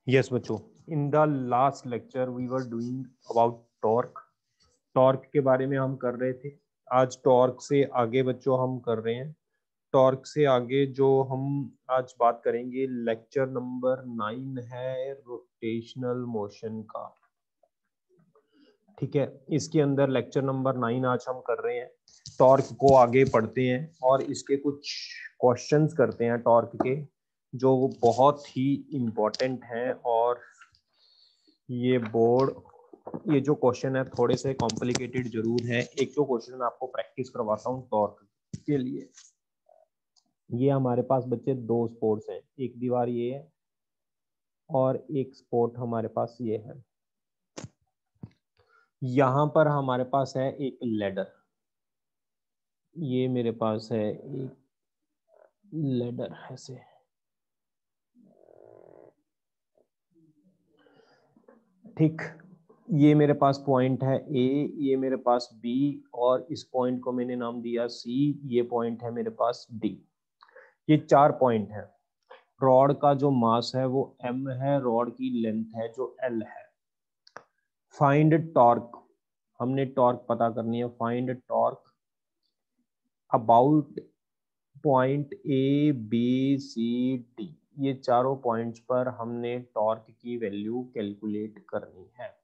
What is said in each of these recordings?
Yes बच्चों, in the last lecture we were doing about torque. Torque के बारे में हम कर रहे थे। आज टॉर्क से आगे बच्चों हम कर रहे हैं। टॉर्क से आगे जो हम आज बात करेंगे, लेक्चर नंबर 9 है रोटेशनल मोशन का। ठीक है, इसके अंदर लेक्चर नंबर 9 आज हम कर रहे हैं। टॉर्क को आगे पढ़ते हैं और इसके कुछ क्वेश्चंस करते हैं टॉर्क के, जो बहुत ही इम्पोर्टेंट हैं। और ये बोर्ड, ये जो क्वेश्चन है थोड़े से कॉम्प्लिकेटेड जरूर है। एक तो क्वेश्चन मैं आपको प्रैक्टिस करवाता हूँ टॉर्क के लिए। ये हमारे पास बच्चे दो स्पोर्ट्स हैं, एक दीवार ये है और एक स्पोर्ट हमारे पास ये है। यहाँ पर हमारे पास है एक लेडर, ये मेरे पास है एक लेडर ऐसे। ठीक, ये मेरे पास पॉइंट है ए, ये मेरे पास बी, और इस पॉइंट को मैंने नाम दिया सी। ये पॉइंट है मेरे पास डी। ये 4 पॉइंट है। रॉड का जो मास है वो m है, रॉड की लेंथ है जो l है। फाइंड टॉर्क, हमने टॉर्क पता करनी है। Find torque about point A B C D, ये चारों पॉइंट्स पर हमने टॉर्क की वैल्यू कैलकुलेट करनी है।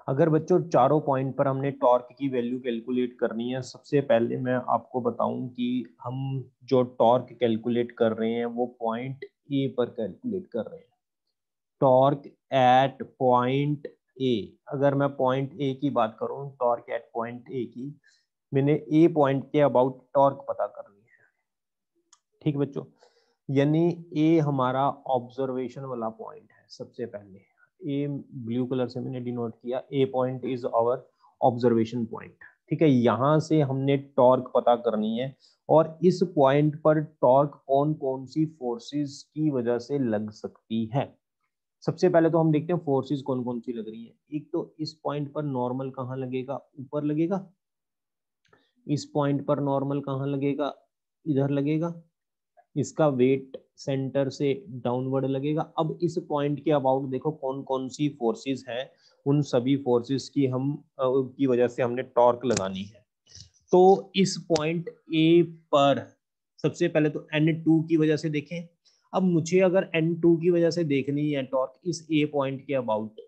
अगर बच्चों चारों पॉइंट पर हमने टॉर्क की वैल्यू कैलकुलेट करनी है, सबसे पहले मैं आपको बताऊं कि हम जो टॉर्क कैलकुलेट कर रहे हैं वो पॉइंट ए पर कैलकुलेट कर रहे हैं। टॉर्क एट पॉइंट ए, अगर मैं पॉइंट ए की बात करूं, टॉर्क एट पॉइंट ए की, मैंने ए पॉइंट के अबाउट टॉर्क पता करनी है। ठीक बच्चों, यानी ए हमारा ऑब्जर्वेशन वाला पॉइंट है। सबसे पहले ए ब्लू कलर से मैंने डिनोट किया, a point is our observation point. ठीक है, यहां से हमने टॉर्क पता करनी है और इस पॉइंट पर टॉर्क कौन कौन सी फोर्सेस की वजह से लग सकती है। सबसे पहले तो हम देखते हैं फोर्सेस कौन कौन सी लग रही है। एक तो इस पॉइंट पर नॉर्मल कहाँ लगेगा, ऊपर लगेगा। इस पॉइंट पर नॉर्मल कहाँ लगेगा, इधर लगेगा। इसका वेट सेंटर से डाउनवर्ड लगेगा। अब इस पॉइंट के अबाउट देखो कौन कौन सी फोर्सेस हैं, उन सभी फोर्सेस की हम की वजह से हमने टॉर्क लगानी है। तो इस पॉइंट ए पर सबसे पहले तो N2 की वजह से देखें। अब मुझे अगर N2 की वजह से देखनी है टॉर्क इस ए पॉइंट के अबाउट,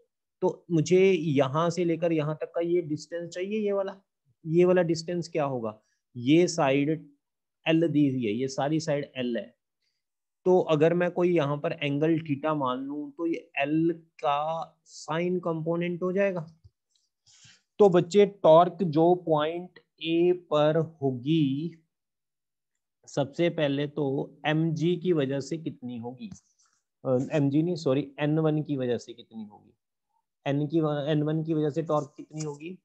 तो मुझे यहां से लेकर यहां तक का ये डिस्टेंस चाहिए। ये वाला डिस्टेंस क्या होगा, ये साइड L दी हुई है, ये सारी साइड L है। तो अगर मैं कोई यहाँ पर एंगल थीटा मान लूं तो ये L का साइन कंपोनेंट हो जाएगा। तो बच्चे टॉर्क जो पॉइंट ए पर होगी, सबसे पहले तो mg की वजह से कितनी होगी, mg नहीं सॉरी n1 की वजह से कितनी होगी। n1 की वजह से टॉर्क कितनी होगी,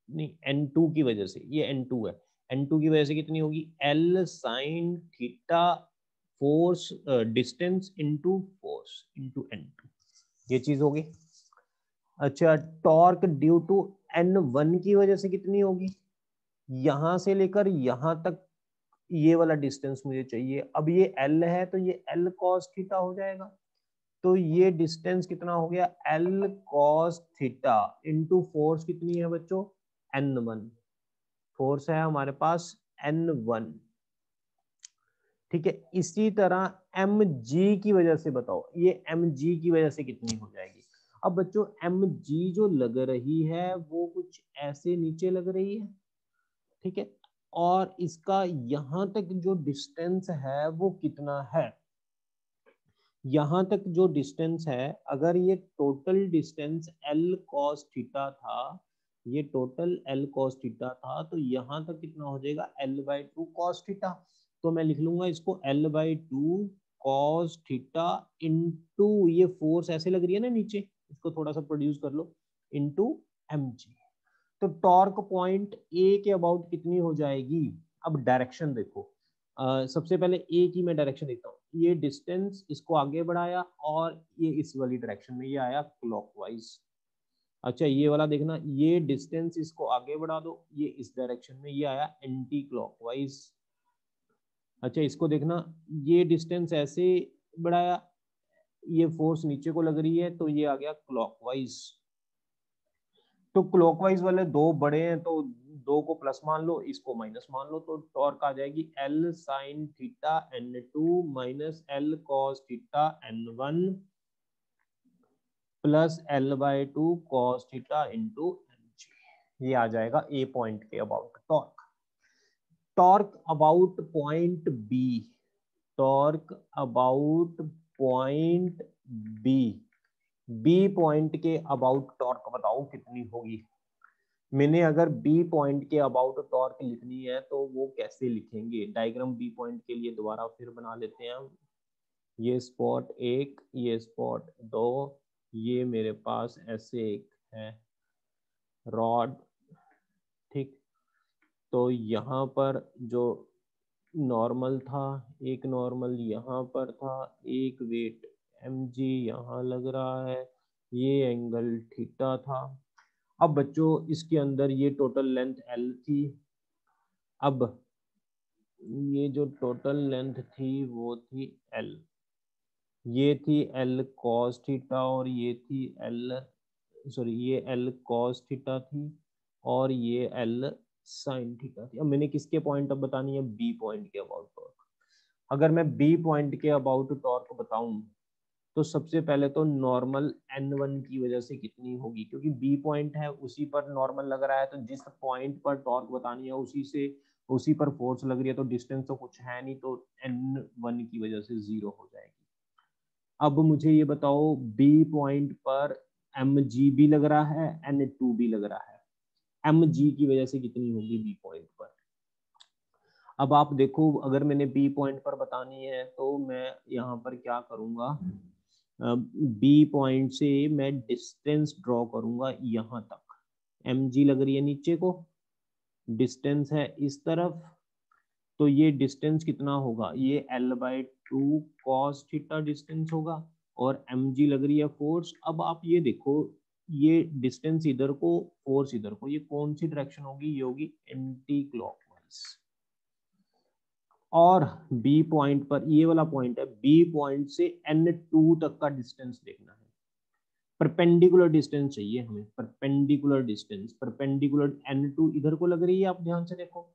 नहीं n2 की वजह से, ये n2 है, n2 की वजह से कितनी होगी, l sine theta force distance into force into n2, ये चीज होगी। अच्छा, टॉर्क ड्यू टू n1 की वजह से कितनी होगी, यहां से लेकर यहां तक ये वाला डिस्टेंस मुझे चाहिए। अब ये L है तो ये L cos थीटा हो जाएगा। तो ये डिस्टेंस कितना हो गया, L cos theta into force कितनी है बच्चों, n1। फोर्स है हमारे पास n1। ठीक है, इसी तरह mg की वजह से बताओ, ये mg की वजह से कितनी हो जाएगी। अब बच्चों mg जो लग रही है वो कुछ ऐसे नीचे लग रही है। ठीक है, और इसका यहां तक जो डिस्टेंस है वो कितना है, यहां तक जो डिस्टेंस है, अगर ये total distance L cos theta था, ये टोटल L cos थीटा था, तो यहां तक कितना हो जाएगा L/2 cos थीटा। तो मैं लिख लूंगा इसको L/2 cos थीटा इंटू, ये फोर्स ऐसे लग रही है ना नीचे, इसको थोड़ा सा प्रोड्यूस कर लो, इंटू mg। तो टॉर्क पॉइंट ए के अबाउट कितनी हो जाएगी। अब डायरेक्शन देखो, सबसे पहले ए की मैं डायरेक्शन देखता हूँ। ये डिस्टेंस इसको आगे बढ़ाया और ये इस वाली डायरेक्शन में, ये आया क्लॉकवाइज। अच्छा, ये वाला देखना, ये डिस्टेंस इसको आगे बढ़ा दो, ये इस डायरेक्शन में, ये आया एंटी क्लॉकवाइज। अच्छा, इसको देखना, ये डिस्टेंस ऐसे बढ़ाया, ये फोर्स नीचे को लग रही है तो ये आ गया क्लॉकवाइज। तो क्लॉकवाइज वाले दो बड़े हैं तो दो को प्लस मान लो, इसको माइनस मान लो, तो टॉर्क आ जाएगी L sine theta N2 minus L cos theta N1 plus L/2 cos theta into Mg। ये आ जाएगा ए पॉइंट के about torque. Torque about point B, torque about point B, B point के about torque बताओ कितनी होगी। मैंने अगर बी पॉइंट के अबाउट टॉर्क लिखनी है तो वो कैसे लिखेंगे, डायग्राम बी पॉइंट के लिए दोबारा फिर बना लेते हैं हम। ये स्पॉट 1, ये स्पॉट 2, ये मेरे पास ऐसे एक है रॉड, ठीक। तो यहाँ पर जो नॉर्मल था, एक नॉर्मल यहाँ पर था, एक वेट mg यहाँ लग रहा है, ये एंगल थीटा था। अब बच्चों इसके अंदर ये टोटल लेंथ L थी। अब ये जो टोटल लेंथ थी वो थी L, ये थी L cos थीटा और ये थी ये L cos थीटा थी और ये L sin थीटा थी। अब मैंने किसके पॉइंट अब बतानी है, B पॉइंट के अबाउट टॉर्क। अगर मैं B पॉइंट के अबाउट टॉर्क बताऊं तो सबसे पहले तो नॉर्मल N1 की वजह से कितनी होगी, क्योंकि B पॉइंट है उसी पर नॉर्मल लग रहा है, तो जिस पॉइंट पर टॉर्क बतानी है उसी पर फोर्स लग रही है, तो डिस्टेंस तो कुछ है नहीं, तो N1 की वजह से 0 हो जाएगी। अब मुझे ये बताओ B पॉइंट पर mg भी लग रहा है, N2 भी लग रहा है, mg की वजह से कितनी होगी B पॉइंट पर। अब आप देखो अगर मैंने B पॉइंट पर बतानी है तो मैं यहाँ पर क्या करूँगा, B पॉइंट से मैं डिस्टेंस ड्रॉ करूँगा यहाँ तक, mg लग रही है नीचे को, डिस्टेंस है इस तरफ, तो ये डिस्टेंस कितना होगा, ये L/2 cos थीटा डिस्टेंस होगा और mg लग रही है फोर्स। अब आप ये देखो ये डिस्टेंस इधर को, फोर्स इधर को, ये कौन सी डायरेक्शन होगी, ये होगी एंटी क्लॉकवाइज। और B पॉइंट पर, ये वाला पॉइंट है, B पॉइंट से N2 तक का डिस्टेंस देखना है, परपेंडिकुलर डिस्टेंस चाहिए हमें, परपेंडिकुलर डिस्टेंस, परपेंडिकुलर N2 इधर को लग रही है, आप ध्यान से देखो,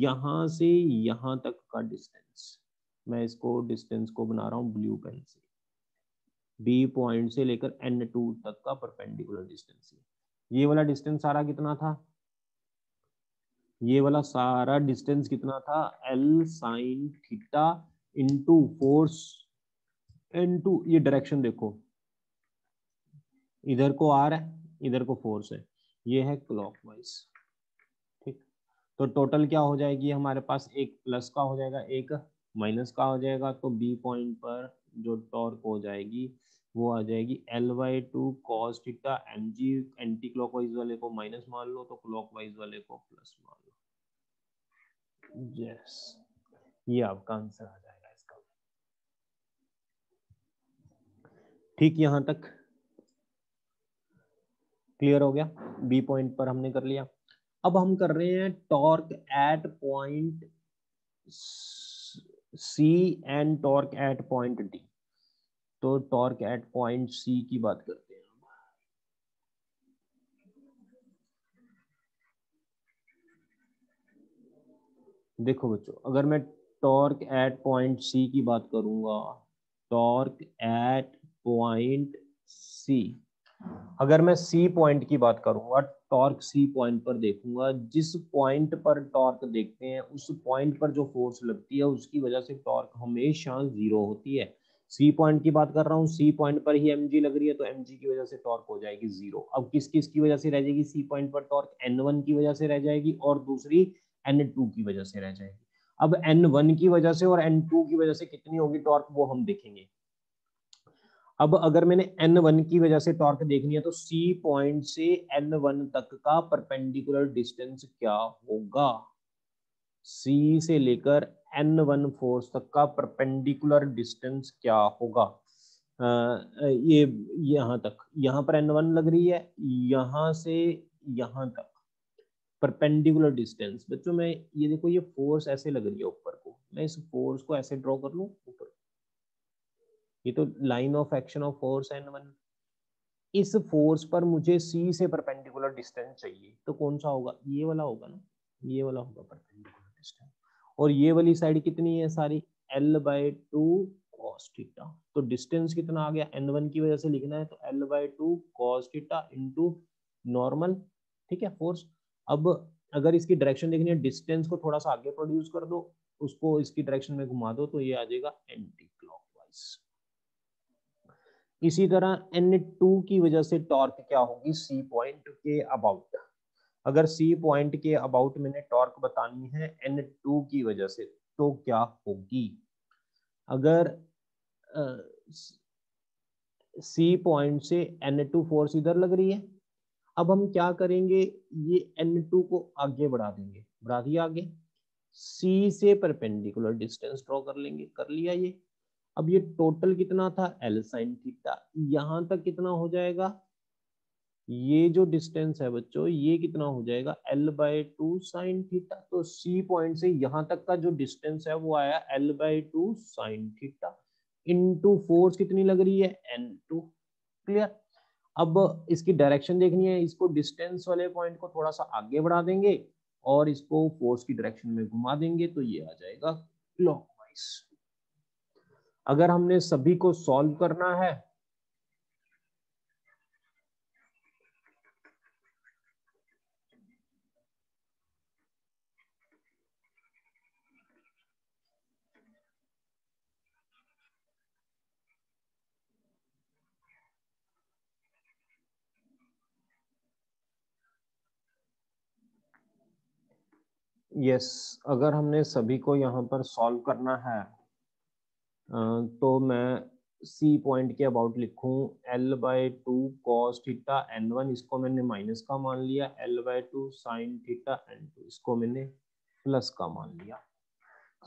यहां से यहां तक का डिस्टेंस, मैं इसको डिस्टेंस को बना रहा हूं ब्लू पेन से, B पॉइंट से लेकर N2 तक का परपेंडिकुलर डिस्टेंस। ये वाला डिस्टेंस सारा कितना था, ये वाला सारा डिस्टेंस कितना था, L sine theta into force N2, ये डायरेक्शन देखो, इधर को R है, इधर को फोर्स है, ये है क्लॉकवाइज, ठीक। तो टोटल क्या हो जाएगी हमारे पास, एक प्लस का हो जाएगा, एक माइनस का हो जाएगा, तो B पॉइंट पर जो टॉर्क हो जाएगी वो आ जाएगी L/2 cos theta mg, anti clockwise वाले को माइनस मान लो तो क्लॉकवाइज वाले को प्लस मान लो। यस, ये आपका आंसर आ जाएगा इसका, ठीक। यहां तक क्लियर हो गया, B पॉइंट पर हमने कर लिया। अब हम कर रहे हैं torque eight point C and torque eight point D। तो टॉर्क एट पॉइंट C की बात करते हैं। देखो बच्चों अगर मैं टॉर्क एट पॉइंट C की बात करूंगा, टॉर्क एट पॉइंट C, अगर मैं C पॉइंट की बात करूंगा, टॉर्क C पॉइंट पर देखूंगा, जिस पॉइंट पर टॉर्क देखते हैं उस पॉइंट पर जो फोर्स लगती है उसकी वजह से टॉर्क हमेशा 0 होती है। C पॉइंट की बात कर रहा हूँ, C पॉइंट पर ही mg लग रही है तो mg की वजह से टॉर्क हो जाएगी 0। अब किस किस की वजह से रह जाएगी C पॉइंट पर टॉर्क, N1 की वजह से रह जाएगी और दूसरी N2 की वजह से रह जाएगी। अब N1 की वजह से और N2 की वजह से कितनी होगी टॉर्क वो हम देखेंगे। अब अगर मैंने N1 की वजह से टॉर्क देखनी है तो C पॉइंट से N1 तक का परपेंडिकुलर डिस्टेंस क्या होगा, C से लेकर N1 फोर्स तक का परपेंडिकुलर डिस्टेंस क्या होगा। ये यहाँ तक, यहाँ पर N1 लग रही है, यहाँ से यहाँ तक परपेंडिकुलर डिस्टेंस। बच्चों मैं ये देखो ये फोर्स ऐसे लग रही है ऊपर को, मैं इस फोर्स को ऐसे ड्रॉ कर लूं ऊपर, ये तो line of action of force N1। इस फोर्स पर मुझे C से परपेंडिकुलर डिस्टेंस चाहिए, तो कौन सा होगा, ये वाला होगा ना, ये वाला होगा परपेंडिकुलर डिस्टेंस। और ये वाली साइड कितनी है सारी, L/2 cos थीटा। तो डिस्टेंस कितना आ गया, N1 की वजह से लिखना है तो L/2 cos theta into normal, ठीक है, फोर्स। अब अगर इसकी डायरेक्शन देखनी है, डिस्टेंस को थोड़ा सा आगे प्रोड्यूस कर दो, उसको इसकी डायरेक्शन में घुमा दो, तो ये आ जाएगा एंटी क्लॉकवाइज। इसी तरह N2 की वजह से टॉर्क क्या होगी, C पॉइंट के अबाउट। अगर C पॉइंट के अबाउट मैंने टॉर्क बतानी है N2 की वजह से, तो क्या होगी, अगर C पॉइंट से N2 फोर्स इधर लग रही है, अब हम क्या करेंगे, ये N2 को आगे बढ़ा देंगे, बढ़ा दिया आगे, C से परपेंडिकुलर डिस्टेंस ड्रॉ कर लेंगे, कर लिया ये। अब ये टोटल कितना था, L sin थीटा, यहां तक कितना हो जाएगा, ये जो डिस्टेंस है बच्चों, ये कितना हो जाएगा, L/2 sin थीटा। तो C पॉइंट से यहां तक का जो डिस्टेंस है वो आया L/2 sin theta into force कितनी लग रही है, N2। क्लियर। अब इसकी डायरेक्शन देखनी है, इसको डिस्टेंस वाले पॉइंट को थोड़ा सा आगे बढ़ा देंगे और इसको फोर्स की डायरेक्शन में घुमा देंगे, तो ये आ जाएगा क्लॉकवाइज। अगर हमने सभी को सॉल्व करना है, यस, अगर हमने सभी को यहाँ पर सॉल्व करना है, तो मैं C पॉइंट के अबाउट लिखूं L/2 cos थीटा N1, इसको मैंने माइनस का मान लिया, L/2 sin थीटा N2, इसको मैंने प्लस का मान लिया।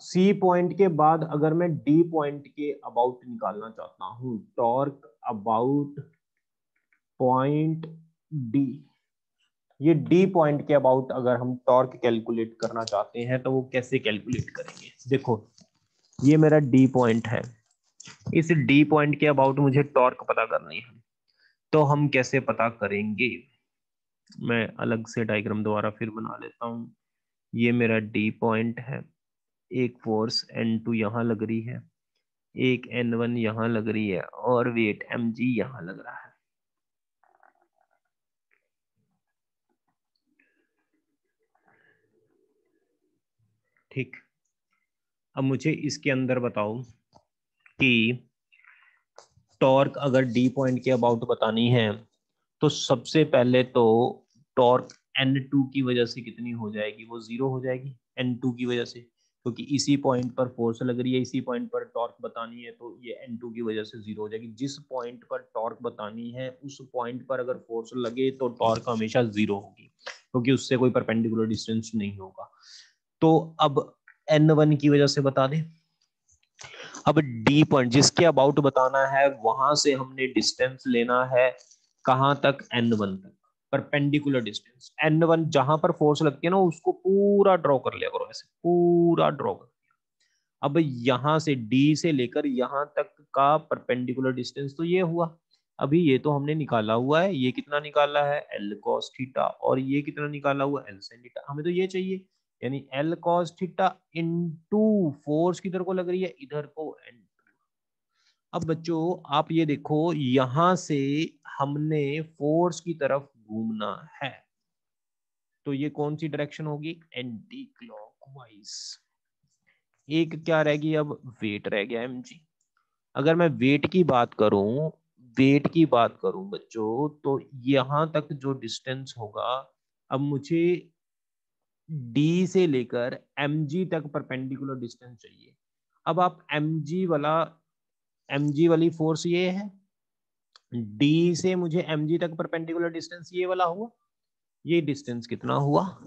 C पॉइंट के बाद अगर मैं D पॉइंट के अबाउट निकालना चाहता हूं, टॉर्क अबाउट पॉइंट D, ये D पॉइंट के अबाउट अगर हम टॉर्क कैलकुलेट करना चाहते हैं तो वो कैसे कैलकुलेट करेंगे, देखो ये मेरा D पॉइंट है, इस D पॉइंट के अबाउट मुझे टॉर्क पता करनी है, तो हम कैसे पता करेंगे, मैं अलग से डायग्राम दोबारा फिर बना लेता हूं। ये मेरा D पॉइंट है, एक फोर्स N2 यहां लग रही है, एक N1 यहां लग रही है और वेट mg यहां लग रहा है। ठीक, अब मुझे इसके अंदर बताओ कि टॉर्क अगर D पॉइंट के अबाउट बतानी है, तो सबसे पहले तो टॉर्क N2 की वजह से कितनी हो जाएगी, वो जीरो हो जाएगी N2 की वजह से, क्योंकि इसी पॉइंट पर फोर्स लग रही है, इसी पॉइंट पर टॉर्क बतानी है, तो ये N2 की वजह से जीरो हो जाएगी। जिस पॉइंट पर टॉर्क बतानी है उस पॉइंट पर अगर फोर्स लगे तो टॉर्क हमेशा जीरो होगी, क्योंकि उससे कोई परपेंडिकुलर डिस्टेंस नहीं होगा। तो अब N1 की वजह से बता दें, अब D पॉइंट जिसके अबाउट बताना है वहां से हमने डिस्टेंस लेना है कहां तक, N1 तक, परपेंडिकुलर डिस्टेंस N1 जहां पर फोर्स लगती है ना उसको पूरा ड्रॉ कर लिया करो, ऐसे पूरा ड्रॉ कर लिया। अब यहां से D से लेकर यहां तक का परपेंडिकुलर डिस्टेंस तो ये हुआ, अभी ये तो हमने निकाला हुआ है, ये कितना निकाला है L cos थीटा, और ये कितना निकाला हुआ L sin थीटा, हमें तो ये चाहिए, यानी L cos theta into force किधर को लग रही है, इधर को N। अब बच्चों आप ये देखो, यहां से हमने फोर्स की तरफ घूमना है, तो ये कौन सी डायरेक्शन होगी, एंटी क्लॉकवाइज। एक क्या रह गई, अब वेट रह गया mg। अगर मैं वेट की बात करूं, वेट की बात करूं बच्चों, तो यहां तक जो डिस्टेंस होगा, अब मुझे D से लेकर mg तक परपेंडिकुलर डिस्टेंस चाहिए। अब आप mg वाली फोर्स ये है, D से मुझे mg तक परपेंडिकुलर डिस्टेंस ये वाला हुआ, ये डिस्टेंस कितना हुआ,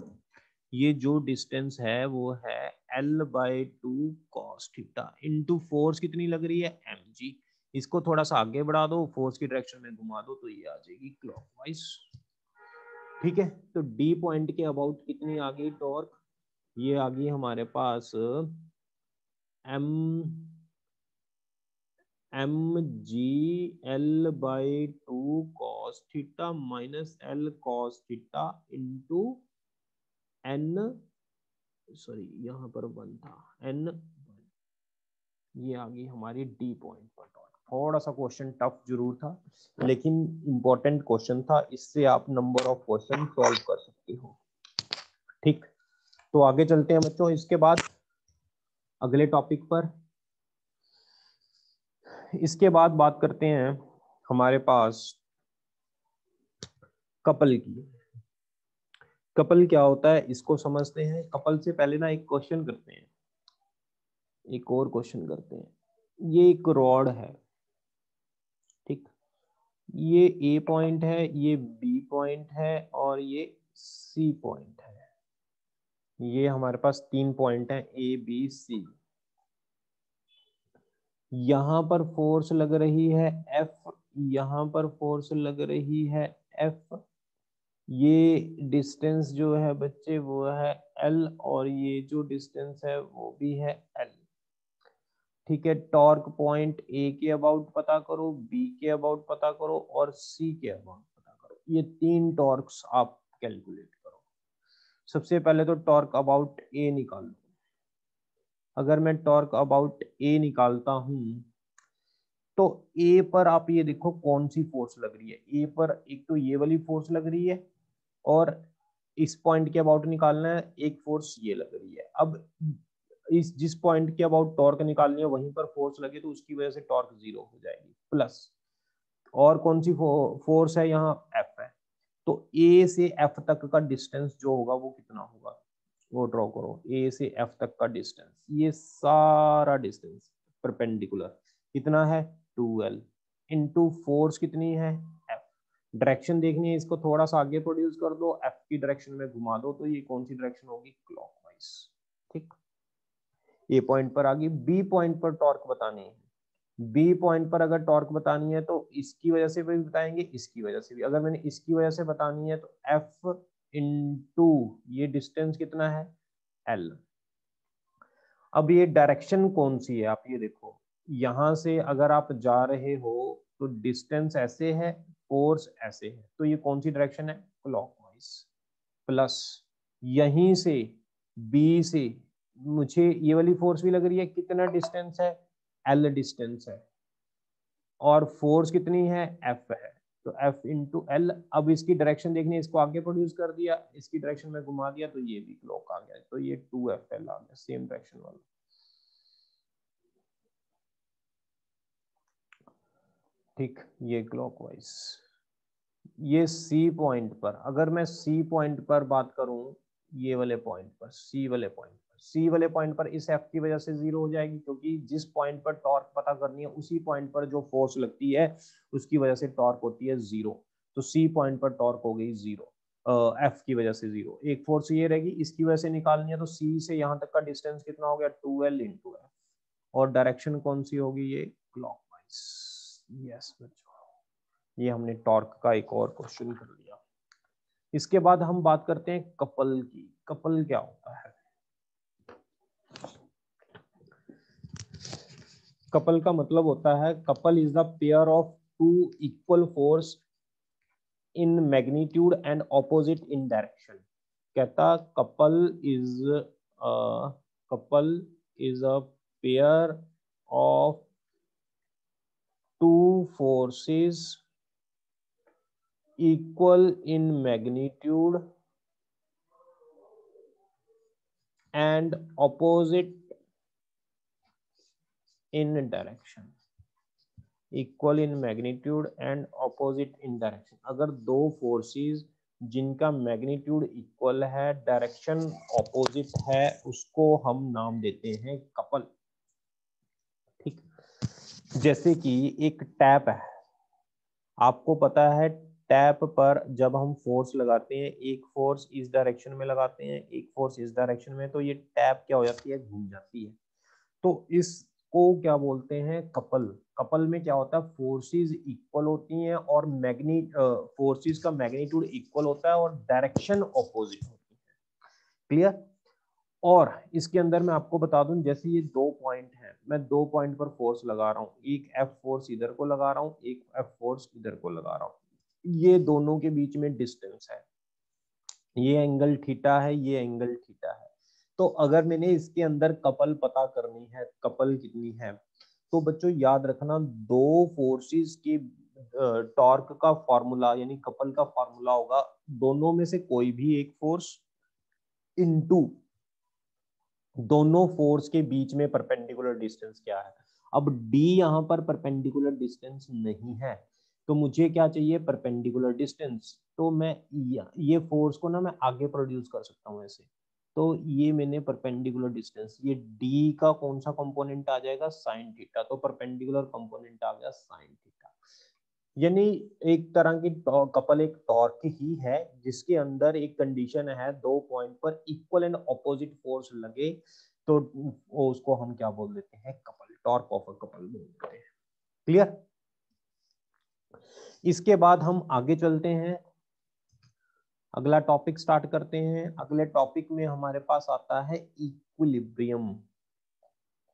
ये जो डिस्टेंस है वो है L/2 cos theta into force कितनी लग रही है mg, इसको थोड़ा सा आगे बढ़ा दो, फोर्स की डायरेक्शन में घुमा दो, तो ये आ जाएगी क्लॉकवाइज। ठीक है, तो D पॉइंट के अबाउट कितनी आ गई टॉर्क, ये आ गई हमारे पास m mg/L/2 cos theta minus L cos theta into n, sorry यहाँ पर 1 था, n, ये आ गई हमारी डी पॉइंट पर टॉर्क। थोड़ा सा क्वेश्चन टफ जरूर था लेकिन इंपॉर्टेंट क्वेश्चन था, इससे आप नंबर ऑफ क्वेश्चन सॉल्व कर सकते हो। ठीक, तो आगे चलते हैं बच्चों इसके बाद अगले टॉपिक पर। इसके बाद बात करते हैं हमारे पास कपल की। कपल क्या होता है इसको समझते हैं। कपल से पहले ना एक क्वेश्चन करते हैं, एक और क्वेश्चन करते हैं। ये एक रॉड है, ठीक, ये ए पॉइंट है, ये बी पॉइंट है और ये सी पॉइंट है। ये हमारे पास 3 पॉइंट हैं ए बी सी। यहां पर फोर्स लग रही है एफ, यहां पर फोर्स लग रही है एफ। ये डिस्टेंस जो है बच्चे वो है एल और ये जो डिस्टेंस है वो भी है एल। ठीक है, टॉर्क पॉइंट ए के अबाउट पता करो, बी के अबाउट पता करो और सी के अबाउट पता करो। ये 3 टॉर्क्स आप कैलकुलेट करो। सबसे पहले तो टॉर्क अबाउट ए निकाल लो। अगर मैं टॉर्क अबाउट ए निकालता हूं तो ए पर आप ये देखो कौन सी फोर्स लग रही है। ए पर एक तो ये वाली फोर्स लग रही है और इस पॉइंट के अबाउट निकालना है, एक फोर्स ये लग रही है। अब इस जिस पॉइंट के अबाउट टॉर्क निकालनी है वहीं पर फोर्स लगे तो उसकी वजह से टॉर्क 0 हो जाएगी। प्लस और कौन सी फोर्स है, यहाँ एफ है। तो ए से एफ तक का डिस्टेंस जो होगा वो कितना होगा, वो ड्रॉ करो। ए से एफ तक का डिस्टेंस, ये सारा डिस्टेंस परपेंडिकुलर कितना है 2l इंटू फोर्स कितनी है एफ। डायरेक्शन देखनी है, इसको थोड़ा सा आगे प्रोड्यूस कर दो, एफ की डायरेक्शन में घुमा दो तो ये कौन सी डायरेक्शन होगी, क्लॉकवाइज। ठीक, ए पॉइंट पर आ गई। बी पॉइंट पर टॉर्क बतानी है। बी पॉइंट पर अगर टॉर्क बतानी है तो इसकी वजह से भी बताएंगे, इसकी वजह से भी। अगर मैंने इसकी वजह से बतानी है तो एफ इंटू ये डिस्टेंस कितना है एल। अब ये डायरेक्शन कौन सी है आप ये देखो, यहां से अगर आप जा रहे हो तो डिस्टेंस ऐसे है, फोर्स ऐसे है, तो ये कौन सी डायरेक्शन है, क्लॉकवाइज। प्लस यहीं से बी से मुझे ये वाली फोर्स भी लग रही है, कितना डिस्टेंस है एल डिस्टेंस है और फोर्स कितनी है एफ है, तो एफ इंटू एल। अब इसकी डायरेक्शन देखनी है, इसको आगे प्रोड्यूस कर दिया, इसकी डायरेक्शन में घुमा दिया तो ये भी क्लॉक आ गया, तो ये 2FL आ गया, सेम डायरेक्शन वाला। ठीक, ये क्लॉकवाइज। ये सी पॉइंट पर, अगर मैं सी पॉइंट पर बात करूं, ये वाले पॉइंट पर, सी वाले पॉइंट पर, सी वाले पॉइंट पर इस एफ की वजह से 0 हो जाएगी क्योंकि जिस पॉइंट पर टॉर्क पता करनी है उसी पॉइंट पर जो फोर्स लगती है उसकी वजह से टॉर्क होती है 0। तो सी पॉइंट पर टॉर्क हो गई 0, एफ की वजह से 0। एक फोर्स ये रहेगी, इसकी वजह से निकालनी है तो सी से यहाँ तक का डिस्टेंस कितना हो गया 2l इंटू एफ। और डायरेक्शन कौन सी होगी, ये क्लॉकवाइज। यस बच्चों, ये हमने टॉर्क का एक और क्वेश्चन कर लिया। इसके बाद हम बात करते हैं कपल की। कपल क्या होता है, कपल का मतलब होता है, couple is the pair of two equal force in magnitude and opposite in direction. कहता couple is a pair of two forces equal in magnitude and opposite in direction। equal in magnitude and opposite in direction, अगर दो forces जिनका magnitude equal है, direction opposite है, उसको हम नाम देते हैं कपल। ठीक, जैसे कि एक टैप है, आपको पता है टैप पर जब हम फोर्स लगाते हैं, एक फोर्स इस डायरेक्शन में लगाते हैं, एक फोर्स इस डायरेक्शन में, तो ये टैप क्या हो जाती है, घूम जाती है। तो इसको क्या बोलते हैं, कपल। कपल में क्या होता है, फोर्सेस इक्वल होती हैं और फोर्सेस का मैग्नीट्यूड इक्वल होता है और डायरेक्शन ऑपोजिट होती है। क्लियर। और इसके अंदर मैं आपको बता दूं, जैसे ये 2 पॉइंट हैं, मैं 2 पॉइंट पर फोर्स लगा रहा हूँ, एक एफ फोर्स इधर को लगा रहा हूँ, एक एफ फोर्स इधर को लगा रहा हूँ। ये दोनों के बीच में डिस्टेंस है, ये एंगल थीटा है, ये एंगल थीटा है। तो अगर मैंने इसके अंदर कपल पता करनी है, कपल कितनी है, तो बच्चों याद रखना, दो फोर्सेस की टॉर्क का फॉर्मूला यानी कपल का फॉर्मूला होगा दोनों में से कोई भी एक फोर्स इनटू दोनों फोर्स के बीच में परपेंडिकुलर डिस्टेंस क्या है। अब d यहाँ पर परपेंडिकुलर डिस्टेंस नहीं है, तो मुझे क्या चाहिए, परपेंडिकुलर डिस्टेंस। तो मैं ये फोर्स को ना मैं आगे प्रोड्यूस कर सकता हूँ ऐसे। तो ये मैंने परपेंडिकुलर डिस्टेंस, ये d का कौन सा कंपोनेंट आ जाएगा, साइन थीटा। तो परपेंडिकुलर कंपोनेंट आ गया साइन थीटा। यानी एक तरह की कपल एक टॉर्क ही है जिसके अंदर एक कंडीशन है, दो पॉइंट पर इक्वल एंड ऑपोजिट फोर्स लगे तो उसको हम क्या बोल देते हैं, couple, torque of a couple बोल देते हैं। क्लियर। इसके बाद हम आगे चलते हैं, अगला टॉपिक स्टार्ट करते हैं। अगले टॉपिक में हमारे पास आता है इक्विलिब्रियम।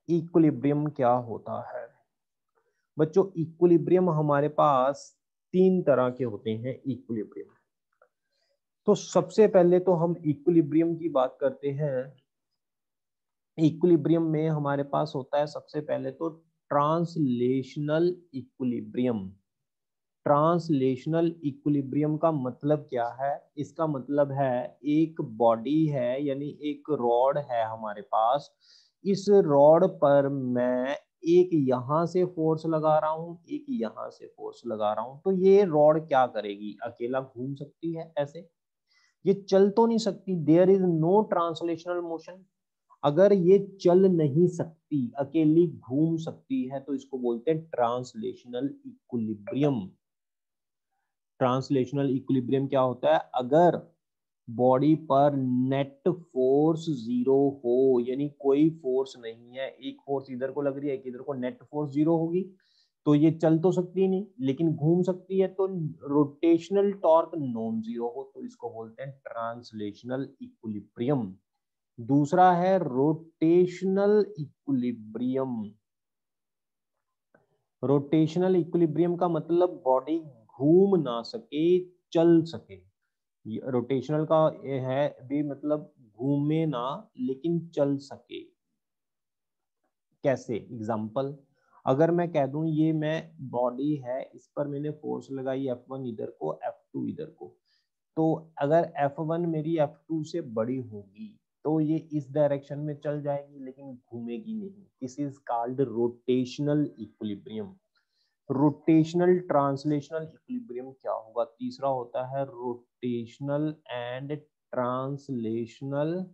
इक्विलिब्रियम क्या होता है बच्चों, इक्विलिब्रियम हमारे पास तीन तरह के होते हैं इक्विलिब्रियम। तो सबसे पहले तो हम इक्विलिब्रियम की बात करते हैं। इक्विलिब्रियम में हमारे पास होता है सबसे पहले तो ट्रांसलेशनल इक्विलिब्रियम। ट्रांसलेशनल इक्विलिब्रियम का मतलब क्या है, इसका मतलब है एक बॉडी है यानी एक रॉड है हमारे पास, इस रॉड पर मैं एक यहां से फोर्स लगा रहा हूं, एक यहां से फोर्स लगा रहा हूं, तो ये रॉड क्या करेगी, अकेला घूम सकती है ऐसे, ये चल तो नहीं सकती, there is no translational motion. अगर ये चल नहीं सकती, अकेली घूम सकती है, तो इसको बोलते हैं ट्रांसलेशनल इक्विलिब्रियम। ट्रांसलेशनल इक्विलिब्रियम क्या होता है, अगर बॉडी पर नेट फोर्स जीरो हो, यानी कोई फोर्स नहीं है, एक फोर्स इधर को लग रही है, एक इधर को, नेट फोर्स जीरो होगी तो ये चल तो सकती नहीं लेकिन घूम सकती है, तो रोटेशनल टॉर्क नॉन जीरो हो तो इसको बोलते हैं ट्रांसलेशनल इक्विलिब्रियम। दूसरा है रोटेशनल इक्विलिब्रियम। रोटेशनल इक्विलिब्रियम का मतलब बॉडी घूम ना सके, चल सके। रोटेशनल का ये है भी मतलब घूमे ना लेकिन चल सके। कैसे, एग्जांपल, अगर मैं कह दूं ये मैं बॉडी है, इस पर मैंने फोर्स लगाई F1 इधर को, F2 इधर को, तो अगर F1 मेरी F2 से बड़ी होगी तो ये इस डायरेक्शन में चल जाएगी लेकिन घूमेगी नहीं। This is called rotational equilibrium. Rotational translational equilibrium क्या होगा, तीसरा होता है रोटेशनल एंड ट्रांसलेशनल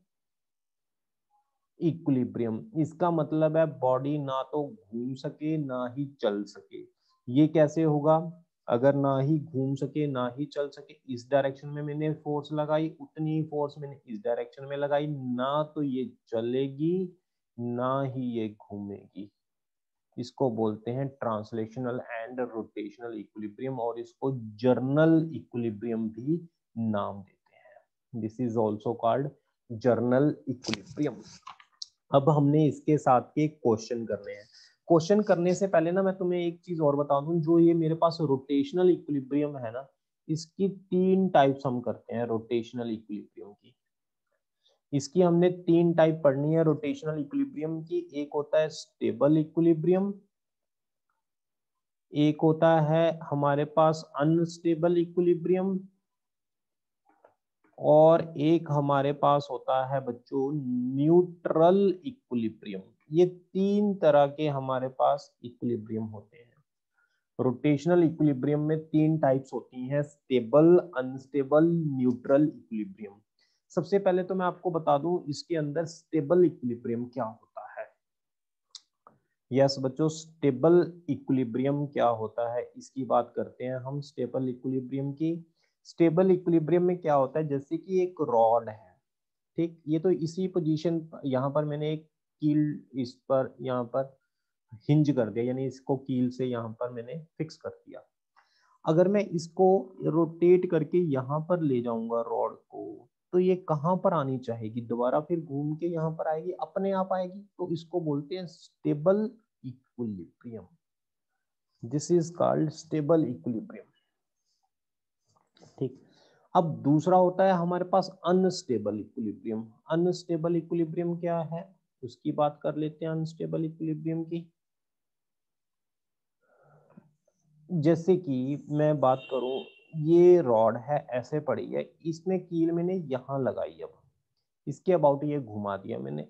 इक्विलिब्रियम। इसका मतलब है बॉडी ना तो घूम सके ना ही चल सके। ये कैसे होगा, अगर ना ही घूम सके ना ही चल सके, इस डायरेक्शन में मैंने फोर्स लगाई, उतनी ही फोर्स मैंने इस डायरेक्शन में लगाई, ना तो ये चलेगी ना ही ये घूमेगी। इसको बोलते हैं ट्रांसलेशनल एंड रोटेशनल इक्विलिब्रियम, और इसको जर्नल इक्विलिब्रियम भी नाम देते हैं। This is also called journal equilibrium. अब हमने इसके साथ के क्वेश्चन करने हैं। क्वेश्चन करने से पहले ना मैं तुम्हें एक चीज और बता दूं, जो ये मेरे पास रोटेशनल इक्विलिब्रियम है ना, इसकी तीन टाइप्स हम करते हैं रोटेशनल इक्विलिब्रियम की। इसकी हमने तीन टाइप पढ़नी है रोटेशनल इक्विलिब्रियम की। एक होता है स्टेबल इक्विलिब्रियम, एक होता है हमारे पास अनस्टेबल इक्विलिब्रियम, और एक हमारे पास होता है बच्चों न्यूट्रल इक्विलिब्रियम। ये तीन तरह के हमारे पास इक्विलिब्रियम होते हैं। रोटेशनल इक्विलिब्रियम में तीन टाइप्स होती हैं, स्टेबल, अनस्टेबल, न्यूट्रल इक्विलिब्रियम। सबसे पहले तो मैं आपको बता दूं इसके अंदर स्टेबल इक्विलिब्रियम क्या होता है। यस बच्चों, स्टेबल इक्विलिब्रियम क्या होता है इसकी बात करते हैं हम, स्टेबल इक्विलिब्रियम की। स्टेबल इक्विलिब्रियम में क्या होता है, जैसे कि एक रॉड है, ठीक, ये तो इसी पोजीशन, यहाँ पर मैंने एक कील इस पर यहाँ पर हिंज कर दिया, यानी इसको कील से यहाँ पर मैंने फिक्स कर दिया। अगर मैं इसको रोटेट करके यहाँ पर ले जाऊंगा रॉड को, तो तो ये कहाँ पर आनी चाहेगी, दोबारा फिर घूम के यहाँ पर आएगी, अपने आप आएगी, तो इसको बोलते हैं stable equilibrium. This is called stable equilibrium. ठीक, अब दूसरा होता है हमारे पास अनस्टेबल इक्विलिब्रियम। अनस्टेबल इक्विलिब्रियम क्या है, उसकी बात कर लेते हैं। अनस्टेबल इक्विलिब्रियम की, जैसे कि मैं बात करूं, ये रॉड है ऐसे पड़ी है, इसमें कील मैंने यहाँ लगाई, अब इसके अबाउट ये घुमा दिया मैंने,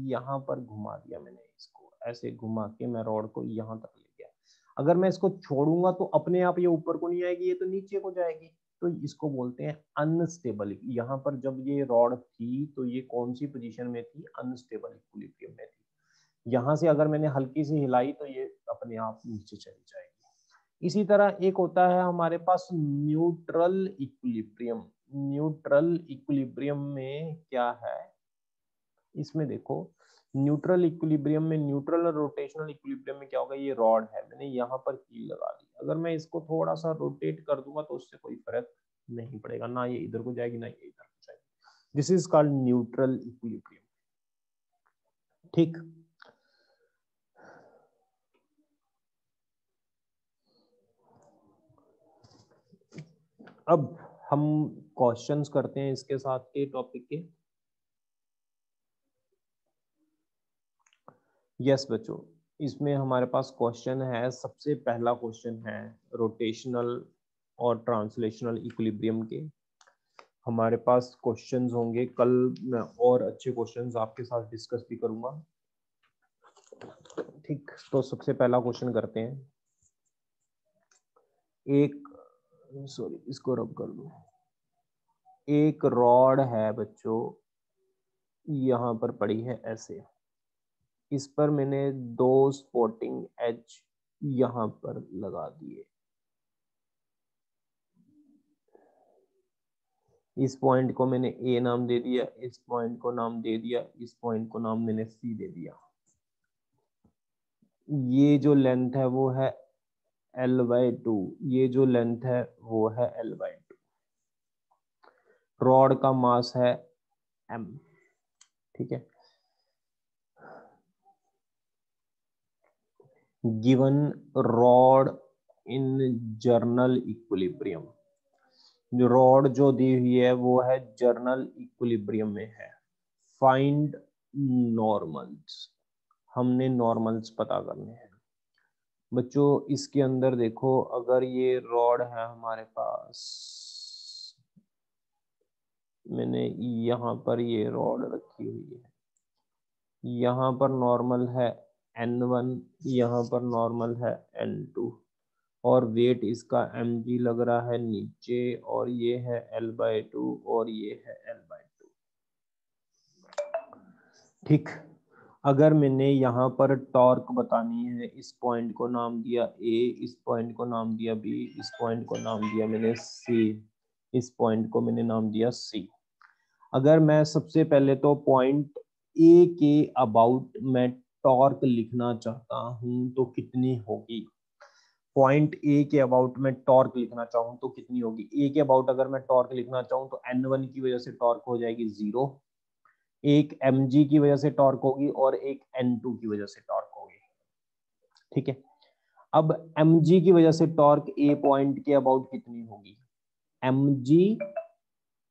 यहाँ पर घुमा दिया मैंने, इसको ऐसे घुमा के मैं रॉड को यहाँ तक ले गया। अगर मैं इसको छोड़ूंगा तो अपने आप ये ऊपर को नहीं आएगी, ये तो नीचे को जाएगी, तो इसको बोलते हैं अनस्टेबल। यहाँ पर जब ये रॉड थी तो ये कौन सी पोजीशन में थी, अनस्टेबल इक्विलिब्रियम में थी। यहाँ से अगर मैंने हल्की सी हिलाई तो ये अपने आप नीचे चली जाएगी। इसी तरह एक होता है हमारे पास न्यूट्रल इक्विलिब्रियम। न्यूट्रल इक्विलिब्रियम में क्या है, इसमें देखो, न्यूट्रल इक्विलिब्रियम में, न्यूट्रल और रोटेशनल इक्विलिब्रियम में क्या होगा, ये रॉड है, मैंने यहाँ पर कील लगा दी, अगर मैं इसको थोड़ा सा रोटेट कर दूंगा तो उससे कोई फर्क नहीं पड़ेगा, ना ये इधर को जाएगी ना ये इधर को जाएगी। This is called neutral equilibrium. ठीक, अब हम क्वेश्चंस करते हैं इसके साथ के टॉपिक के। यस बच्चों, इसमें हमारे पास क्वेश्चन है, सबसे पहला क्वेश्चन है रोटेशनल और ट्रांसलेशनल इक्विलिब्रियम के। हमारे पास क्वेश्चंस होंगे, कल मैं और अच्छे क्वेश्चंस आपके साथ डिस्कस भी करूंगा। ठीक, तो सबसे पहला क्वेश्चन करते हैं। इसको रब कर दो। एक रॉड है बच्चों, यहाँ पर पड़ी है ऐसे, इस पर मैंने 2 स्पॉटिंग एज यहाँ पर लगा दिए, इस पॉइंट को मैंने ए नाम दे दिया, इस पॉइंट को नाम दे दिया, इस पॉइंट को नाम मैंने सी दे दिया। ये जो लेंथ है वो है L/2, ये जो लेंथ है वो है L/2। रॉड का मास है m। ठीक है, गिवन रॉड इन जर्नल इक्विलिब्रियम, जो रॉड जो दी हुई है वो है जर्नल इक्विलिब्रियम में है। फाइंड नॉर्मल्स, हमने नॉर्मल्स पता करने हैं बच्चों। इसके अंदर देखो, अगर ये रॉड है हमारे पास, मैंने यहाँ पर ये रॉड रखी हुई है, यहाँ पर नॉर्मल है N1, यहाँ पर नॉर्मल है N2, और वेट इसका mg लग रहा है नीचे, और ये है L/2 और ये है L/2। ठीक, अगर मैंने यहाँ पर टॉर्क बतानी है, इस पॉइंट को नाम दिया A, इस पॉइंट को नाम दिया B, इस पॉइंट को नाम दिया मैंने C, इस पॉइंट को मैंने नाम दिया C। अगर मैं सबसे पहले तो पॉइंट A के अबाउट मैं टॉर्क लिखना चाहता हूँ तो कितनी होगी, पॉइंट ए के अबाउट में टॉर्क लिखना चाहूँ तो कितनी होगी। ए के अबाउट अगर मैं टॉर्क लिखना चाहूँ तो N1 की वजह से टॉर्क हो जाएगी 0, एक mg की वजह से टॉर्क होगी और एक N2 की वजह से टॉर्क होगी। ठीक है, अब mg की वजह से टॉर्क ए पॉइंट के अबाउट कितनी होगी, mg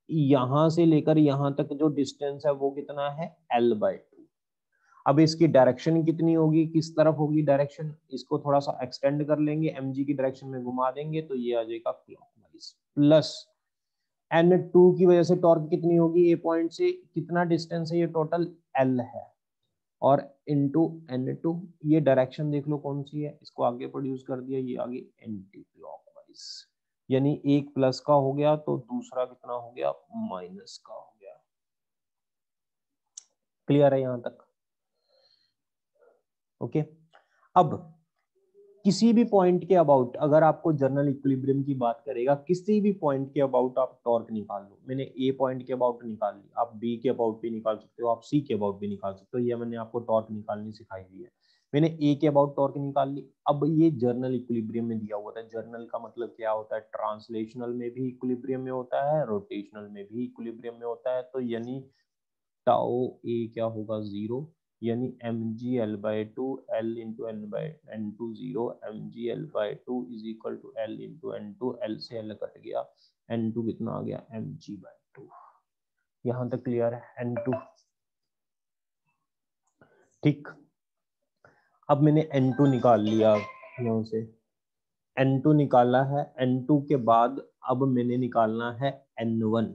यहां से लेकर यहां तक जो डिस्टेंस है वो कितना है L/2। अब इसकी डायरेक्शन कितनी होगी, किस तरफ होगी डायरेक्शन, इसको थोड़ा सा एक्सटेंड कर लेंगे, mg की डायरेक्शन में घुमा देंगे तो ये आ जाएगा क्लॉकवाइज, प्लस N2 की वजह से टॉर्क कितनी होगी, ए पॉइंट से कितना डिस्टेंस है, ये टोटल L है, और इनटू N2, ये डायरेक्शन देख लो कौन सी है, इसको आगे प्रोड्यूस कर दिया, ये आगे एंटी क्लॉकवाइज, यानी एक प्लस का हो गया तो दूसरा कितना हो गया, माइनस का हो गया। क्लियर है यहां तक, ओके। अब किसी भी पॉइंट के अबाउट, अगर आपको जर्नल इक्विलिब्रियम की बात करेगा, किसी भी पॉइंट के अबाउट आप टॉर्क निकाल लो, मैंने ए पॉइंट के अबाउट निकाल ली, आप बी के अबाउट भी निकाल सकते हो, आप सी के अबाउट भी निकाल सकते हो, ये मैंने आपको टॉर्क निकालनी सिखाई हुई है। मैंने ए के अबाउट टॉर्क निकाल ली। अब ये जर्नल इक्विलिब्रियम में दिया हुआ था। जर्नल का मतलब क्या होता है, ट्रांसलेशनल में भी इक्विलिब्रियम में होता है, रोटेशनल में भी इक्विलिब्रियम में होता है। तो यानी टाउ ए क्या होगा, 0, यानी mg/L/2 L into n/n2 0, mg/L/2 is equal to L into n2, L से L कट गया, n2 कितना आ गया, mg/2। यहां तक क्लियर है, n2। ठीक, अब मैंने n2 निकाल लिया यहाँ से, n2 निकाला है। n2 के बाद अब मैंने निकालना है n1।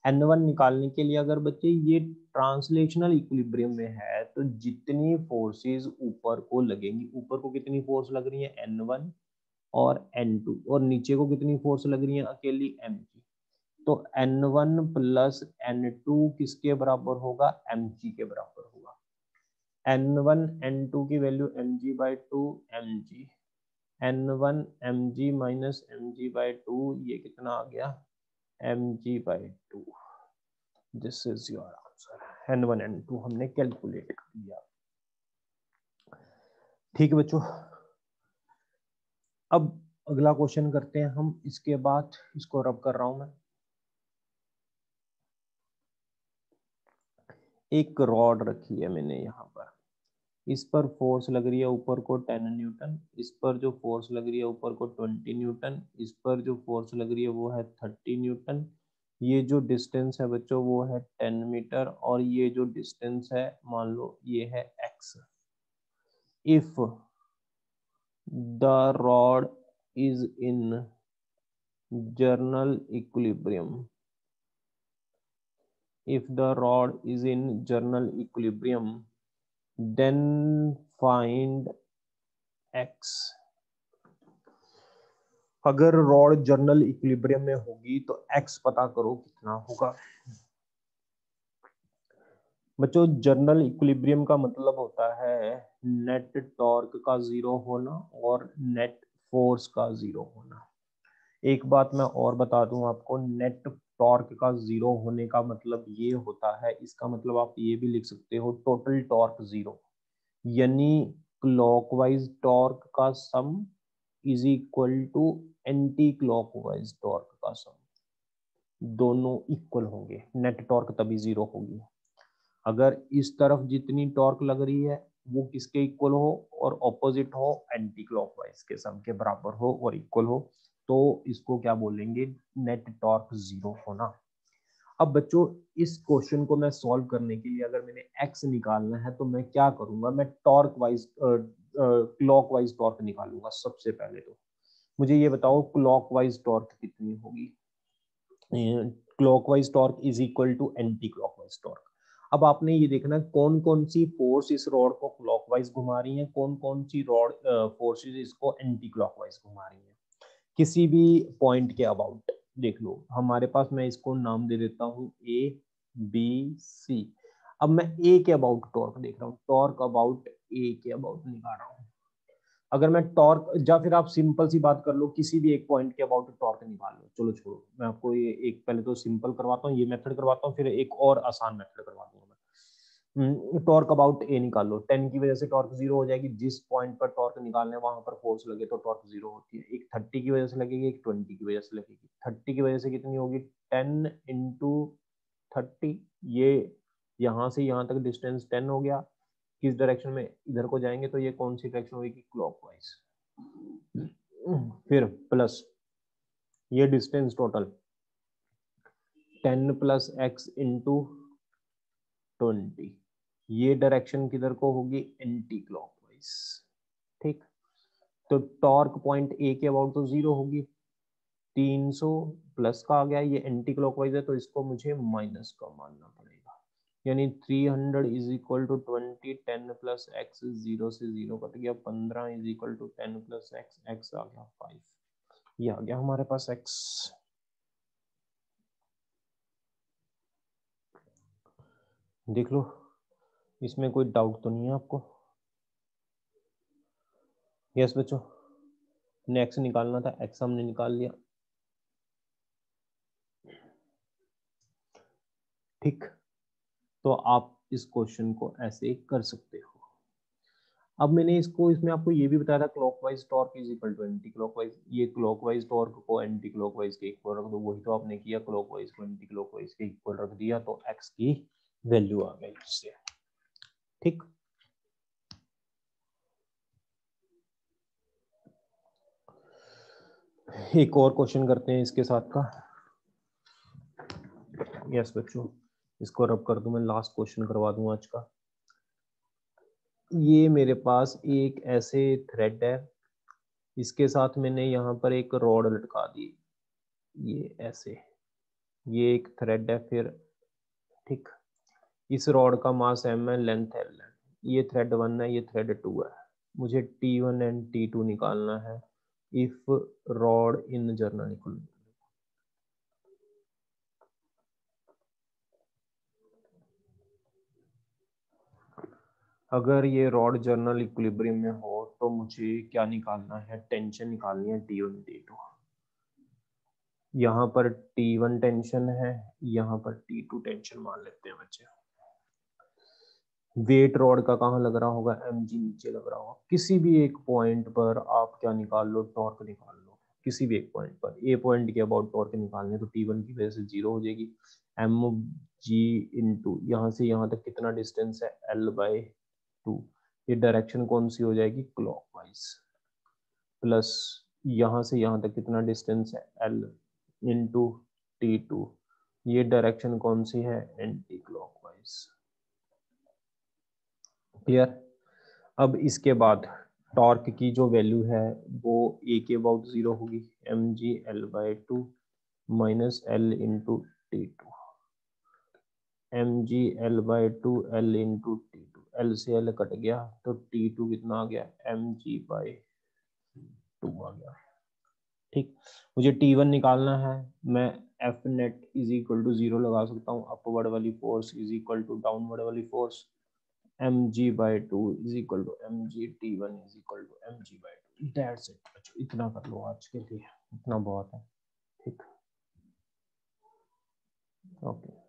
n1 निकालने के लिए अगर बच्चे ये ट्रांसलेशनल इक्विलिब्रियम में है तो जितनी फोर्सेस ऊपर को लगेंगी, ऊपर को कितनी फोर्स लग रही है, n1 और n2, और नीचे को कितनी फोर्स लग रही है, अकेली mg। तो n1 प्लस n2 किसके बराबर होगा, mg के बराबर होगा। n1 n2 की value mg/2 mg, n1 mg minus mg/2, ये कितना आ गया, mg/2। This is your answer. n1 n2 हमने कैलकुलेट कर दिया। ठीक है बच्चों, अब अगला क्वेश्चन करते हैं हम। इसके बाद इसको रब कर रहा हूं मैं। एक रॉड रखी है मैंने यहाँ पर, इस पर फोर्स लग रही है ऊपर को 10 न्यूटन, इस पर जो फोर्स लग रही है ऊपर को 20 न्यूटन, इस पर जो फोर्स लग रही है वो है 30 न्यूटन। ये जो डिस्टेंस है बच्चों वो है 10 मीटर, और ये जो डिस्टेंस है मान लो ये है x। If the rod is in journal equilibrium, if the rod is in journal equilibrium, then find x। अगर रॉड जर्नल इक्विलिब्रियम में होगी तो x पता करो कितना होगा। बच्चों जर्नल इक्विलिब्रियम का मतलब होता है नेट टॉर्क का 0 होना और नेट फोर्स का 0 होना। एक बात मैं और बता दूं आपको, नेट टॉर्क का 0 होने का मतलब ये होता है, इसका मतलब आप ये भी लिख सकते हो टोटल टॉर्क 0, यानी क्लॉकवाइज टॉर्क का sum is equal to anti clockwise torque का सम, दोनों इक्वल होंगे, नेट टॉर्क तभी 0 होगी। अगर इस तरफ जितनी टॉर्क लग रही है वो किसके इक्वल हो, और ऑपोजिट हो एंटी क्लॉकवाइज के सम के बराबर हो और इक्वल हो, तो इसको क्या बोलेंगे, नेट टॉर्क 0 होना। अब बच्चों इस क्वेश्चन को मैं सॉल्व करने के लिए अगर मैंने x निकालना है तो मैं क्या करूंगा, मैं टॉर्क वाइज क्लॉकवाइज टॉर्क निकालूंगा। सबसे पहले तो मुझे ये बताओ क्लॉकवाइज टॉर्क कितनी होगी। Clockwise torque is equal to anti clockwise torque. अब आपने ये देखना कौन कौन सी फोर्स इस रॉड को क्लॉकवाइज घुमा रही है, कौन कौन सी रॉड फोर्सेस इसको एंटी क्लॉकवाइज घुमा रही है। किसी भी पॉइंट के अबाउट देख लो, हमारे पास मैं इसको नाम दे देता हूँ ए बी सी। अब मैं ए के अबाउट टॉर्क देख रहा हूँ, टॉर्क अबाउट ए के अबाउट निकाल रहा हूँ। अगर मैं टॉर्क, या फिर आप सिंपल सी बात कर लो, किसी भी एक पॉइंट के अबाउट टॉर्क निकाल लो। चलो छोड़ो, मैं आपको ये एक पहले तो सिंपल करवाता हूँ, ये मेथड करवाता हूँ, फिर एक और आसान मेथड करवा दूंगा मैं। टॉर्क अबाउट ए निकाल लो, 10 की वजह से टॉर्क 0 हो जाएगी। जिस पॉइंट पर टॉर्क निकालने वहां पर फोर्स लगे तो टॉर्क 0 होती है। एक 30 की वजह से लगेगी, एक 20 की वजह से लगेगी। 30 की वजह से कितनी होगी, 10 इंटू 30, ये यहाँ से यहाँ तक डिस्टेंस 10 हो गया। किस डायरेक्शन में इधर को जाएंगे तो ये कौन सी डायरेक्शन होगी, क्लॉकवाइज। फिर प्लस ये distance total 10 plus x into 20, ये डायरेक्शन किधर को होगी, एंटी क्लॉकवाइज। ठीक, तो टॉर्क पॉइंट ए के अबाउट तो 0 होगी। 300 प्लस का आ गया, ये एंटी क्लॉकवाइज है तो इसको मुझे माइनस का मानना पड़ेगा, यानी 300 is equal to 20, 10 plus x 0 से 0 कट गया, 15 is equal to 10 plus x, x आ गया 5, ये आ गया हमारे पास एक्स। देख लो इसमें कोई डाउट तो नहीं है आपको। यस बच्चों, नेक्स्ट निकालना था, एक्स हमने निकाल लिया। ठीक, तो आप इस क्वेश्चन को ऐसे कर सकते हो। अब मैंने इसको इसमें आपको ये भी बताया था clockwise torque is equal to anti clockwise, ये क्लॉकवाइज टॉर्क को एंटी क्लॉकवाइज के इक्वल रख दो, वही तो आपने किया, क्लॉकवाइज को एंटी क्लॉकवाइज के इक्वल रख दिया तो एक्स की वैल्यू आ गई उससे। ठीक, एक और क्वेश्चन करते हैं इसके साथ का। यस बच्चों, इसको रब कर दूं मैं, लास्ट क्वेश्चन करवा दूं आज का। ये मेरे पास एक ऐसे थ्रेड है, इसके साथ मैंने यहाँ पर एक रॉड लटका दी, ये ऐसे, ये एक थ्रेड है फिर। ठीक, इस रॉड का मास m है, लेंथ l है, ये थ्रेड 1 है, ये थ्रेड 2 है। मुझे T1 एंड T2 निकालना है if rod in journal equilibrium. अगर ये रॉड जर्नल इक्विलिब्रियम में हो तो मुझे क्या निकालना है, टेंशन निकालनी है T1 T2। यहाँ पर T1 टेंशन है, यहाँ पर T2 टेंशन मान लेते हैं बच्चे। वेट रॉड का कहाँ लग रहा होगा, mg नीचे लग रहा होगा। किसी भी एक पॉइंट पर आप क्या निकाल लो, टॉर्क निकाल लो, किसी भी एक पॉइंट पर, ए पॉइंट के अबाउट टॉर्क निकालने तो T1 की वजह से 0 हो जाएगी। mg इंटू यहाँ से यहाँ तक कितना डिस्टेंस है, l/2, ये डायरेक्शन कौन सी हो जाएगी, क्लॉकवाइज, प्लस यहाँ से यहाँ तक कितना डिस्टेंस है, l इंटू T2, ये डायरेक्शन कौन सी है, एंटी क्लॉकवाइज। क्लियर। अब इसके बाद टॉर्क की जो वैल्यू है वो ए के अबाउट 0 होगी, mg l/2 minus l into T2, mg l/2 l into T2, l से l कट गया तो T2 कितना आ गया, mg/2 आ गया। ठीक, मुझे T1 निकालना है, मैं F net is equal to 0 लगा सकता हूँ, अपवर्ड वाली force is equal to downward वाली force, mg/2 is equal to mg, T1 is equal to mg/2। That's it बच्चों, इतना कर लो आज के लिए, इतना बहुत है। ठीक, ओके।